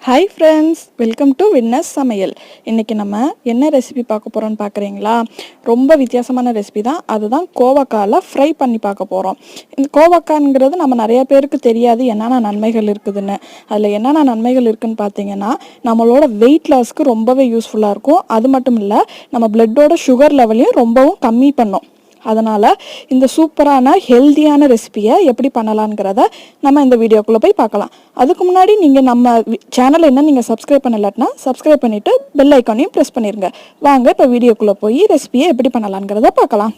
Hi friends, welcome to WinNest Samayal. இன்னைக்கு நம்ம என்ன ரெசிபி பார்க்க போறோம்னு பார்க்கறீங்களா? ரொம்ப வித்தியாசமான ரெசிபி தான். அதுதான் கோவக்கால ஃப்ரை பண்ணி பார்க்க போறோம். இந்த கோவக்காங்கிறது நம்ம நிறைய பேருக்கு தெரியாது என்னென்ன நன்மைகள் இருக்குதுன்னு. அதுல என்னென்ன நன்மைகள் இருக்குன்னு பார்த்தீங்கன்னா, நம்மளோட weight lossக்கு ரொம்பவே யூஸ்ஃபுல்லா இருக்கும். அது மட்டும் இல்ல, நம்ம bloodோட சுகர் லெவலையும் ரொம்பவும் கம்மி பண்ணும். அதனால இந்த சூப்பரான ஹெல்தியான ரெசிபியை எப்படி பண்ணலாம்ங்கறத நம்ம இந்த வீடியோக்குள்ள போய் பார்க்கலாம். அதுக்கு முன்னாடி நீங்க நம்ம சேனலை என்ன நீங்க சப்ஸ்கிரைப் பண்ணலனா சப்ஸ்கிரைப் பண்ணிட்டு பெல் ஐகானையும் பிரஸ் பண்ணிருங்க. வாங்க இப்ப வீடியோக்குள்ள போய் ரெசிபியை எப்படி பண்ணலாம்ங்கறத பார்க்கலாம்.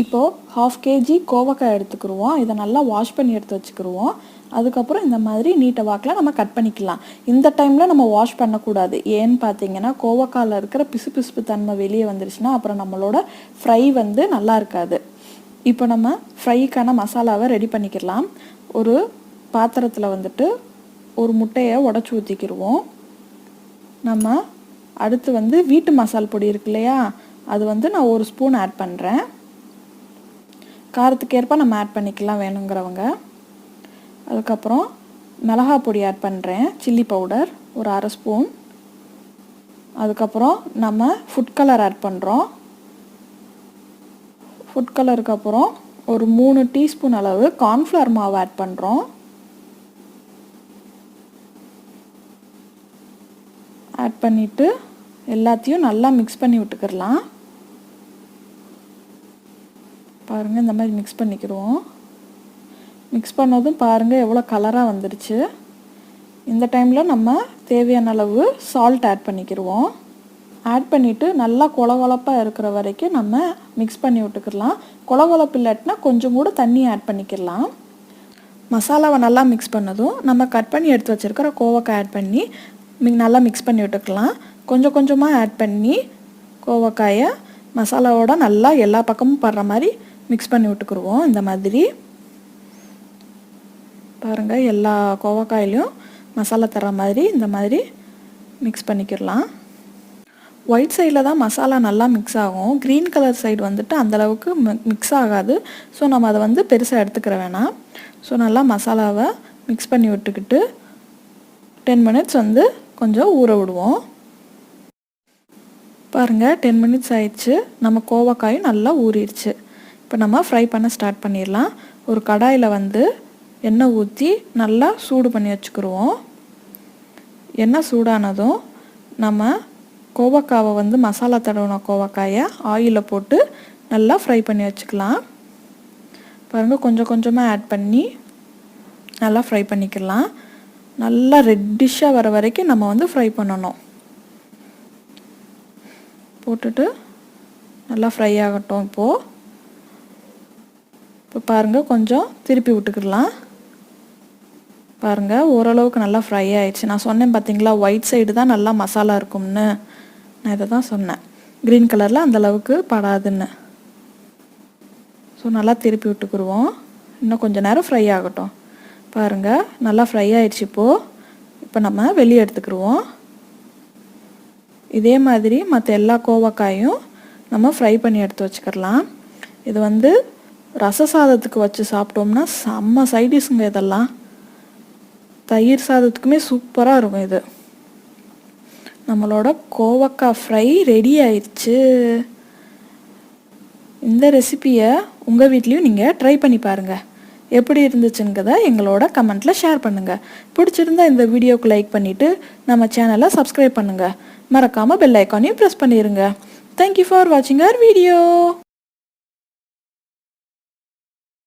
இப்போ 1/2 kg கோவக்காய் எடுத்துக்குருவோம். இதை நல்லா வாஷ் பண்ணி எடுத்து வச்சுக்குருவோம். அதுக்கப்புறம் இந்த மாதிரி நீட்ட வாக்கில் நம்ம கட் பண்ணிக்கலாம். இந்த டைமில் நம்ம வாஷ் பண்ணக்கூடாது. ஏன்னு பார்த்தீங்கன்னா கோவக்காயில் இருக்கிற பிசுபிசுப்பு தன்மை வெளியே வந்துருச்சுன்னா அப்புறம் நம்மளோட ஃப்ரை வந்து நல்லா இருக்காது. இப்போ நம்ம ஃப்ரைக்கான மசாலாவை ரெடி பண்ணிக்கலாம். ஒரு பாத்திரத்தில் வந்துட்டு ஒரு முட்டையை உடச்சி ஊற்றிக்கிடுவோம். நம்ம அடுத்து வந்து வீட்டு மசால் பொடி இருக்கு இல்லையா, அது வந்து நான் 1 ஸ்பூன் ஆட் பண்ணுறேன். காரத்துக்கு ஏற்ப நம்ம ஆட் பண்ணிக்கலாம் வேணுங்கிறவங்க. அதுக்கப்புறம் மிளகாய் பொடி ஆட் பண்ணுறேன், சில்லி பவுடர் ஒரு 1/2 ஸ்பூன். அதுக்கப்புறம் நம்ம ஃபுட் கலர் ஆட் பண்ணுறோம். ஃபுட் கலருக்கு அப்புறம் ஒரு 3 டீஸ்பூன் அளவு கார்ன்ஃப்ளவர் மாவு ஆட் பண்ணுறோம். ஆட் பண்ணிவிட்டு எல்லாத்தையும் நல்லா மிக்ஸ் பண்ணி விட்டுக்கிடலாம். பாருங்கள், இந்த மாதிரி மிக்ஸ் பண்ணிக்கிடுவோம். மிக்ஸ் பண்ணதும் பாருங்கள் எவ்வளோ கலராக வந்துடுச்சு. இந்த டைமில் நம்ம தேவையான அளவு சால்ட் ஆட் பண்ணிக்கிடுவோம். ஆட் பண்ணிவிட்டு நல்லா கொலகொலப்பாக இருக்கிற வரைக்கும் நம்ம மிக்ஸ் பண்ணி விட்டுக்கிடலாம். கொலகொலப்பு இல்லாட்டினா கொஞ்சம் கூட தண்ணி ஆட் பண்ணிக்கிடலாம். மசாலாவை நல்லா மிக்ஸ் பண்ணதும் நம்ம கட் பண்ணி எடுத்து வச்சுருக்கிற கோவக்காய் ஆட் பண்ணி நல்லா மிக்ஸ் பண்ணி விட்டுக்கலாம். கொஞ்சம் கொஞ்சமாக ஆட் பண்ணி கோவக்காயை மசாலாவோட நல்லா எல்லா பக்கமும் படுற மாதிரி மிக்ஸ் பண்ணி விட்டுக்குருவோம். இந்த மாதிரி பாருங்கள், எல்லா கோவக்காயிலையும் மசாலா தர மாதிரி இந்த மாதிரி மிக்ஸ் பண்ணிக்கிடலாம். ஒயிட் சைடில் தான் மசாலா நல்லா மிக்ஸ் ஆகும். க்ரீன் கலர் சைடு வந்துட்டு அந்தளவுக்கு மிக்ஸ் ஆகாது. ஸோ நம்ம அதை வந்து பெருசாக எடுத்துக்கிற வேணாம். ஸோ நல்லா மசாலாவை மிக்ஸ் பண்ணி விட்டுக்கிட்டு 10 மினிட்ஸ் வந்து கொஞ்சம் ஊற விடுவோம். பாருங்கள், 10 மினிட்ஸ் ஆயிடுச்சு. நம்ம கோவக்காயும் நல்லா ஊறிடுச்சு. இப்போ நம்ம ஃப்ரை பண்ண ஸ்டார்ட் பண்ணிடலாம். ஒரு கடாயில் வந்து எண்ணெய் ஊற்றி நல்லா சூடு பண்ணி வச்சுக்கிடுவோம். எண்ணெய் சூடானதும் நம்ம கோவக்காவை வந்து மசாலா தடவின கோவக்காயை ஆயிலில் போட்டு நல்லா ஃப்ரை பண்ணி வச்சுக்கலாம். பாருங்கள், கொஞ்சம் கொஞ்சமாக ஆட் பண்ணி நல்லா ஃப்ரை பண்ணிக்கலாம். நல்லா ரெட்டிஷாக வர வரைக்கும் நம்ம வந்து ஃப்ரை பண்ணணும். போட்டுட்டு நல்லா ஃப்ரை ஆகட்டும். இப்போ பாருங்கள், கொஞ்சம் திருப்பி விட்டுக்கிடலாம். பாருங்கள், ஓரளவுக்கு நல்லா ஃப்ரை ஆயிடுச்சு. நான் சொன்னேன் பார்த்தீங்களா, ஒயிட் சைடு தான் நல்லா மசாலா இருக்கும்னு. நான் இதை தான் சொன்னேன், க்ரீன் கலரில் அந்தளவுக்கு படாதுன்னு. ஸோ நல்லா திருப்பி விட்டுக்குருவோம். இன்னும் கொஞ்சம் நேரம் ஃப்ரை ஆகட்டும். பாருங்கள், நல்லா ஃப்ரை ஆயிடுச்சு. இப்போ நம்ம வெளியே எடுத்துக்கிடுவோம். இதே மாதிரி மற்ற எல்லா கோவக்காயும் நம்ம ஃப்ரை பண்ணி எடுத்து வச்சுக்கிடலாம். இது வந்து ரச சாதத்துக்கு வச்சு சாப்பிட்டோம்னா செம்ம சைடிஷ்ங்க. இதெல்லாம் தயிர் சாதத்துக்குமே சூப்பராக இருக்கும். இது நம்மளோட கோவக்காய் ஃப்ரை ரெடி ஆயிடுச்சு. இந்த ரெசிபியை உங்கள் வீட்லேயும் நீங்கள் ட்ரை பண்ணி பாருங்கள். எப்படி இருந்துச்சுங்கிறத எங்களோட கமெண்ட்டில் ஷேர் பண்ணுங்கள். பிடிச்சிருந்தா இந்த வீடியோக்கு லைக் பண்ணிவிட்டு நம்ம சேனலை சப்ஸ்கிரைப் பண்ணுங்கள். மறக்காமல் பெல் ஐக்கானையும் ப்ரெஸ் பண்ணிடுங்க. தேங்க்யூ ஃபார் வாட்சிங் அவர் வீடியோ.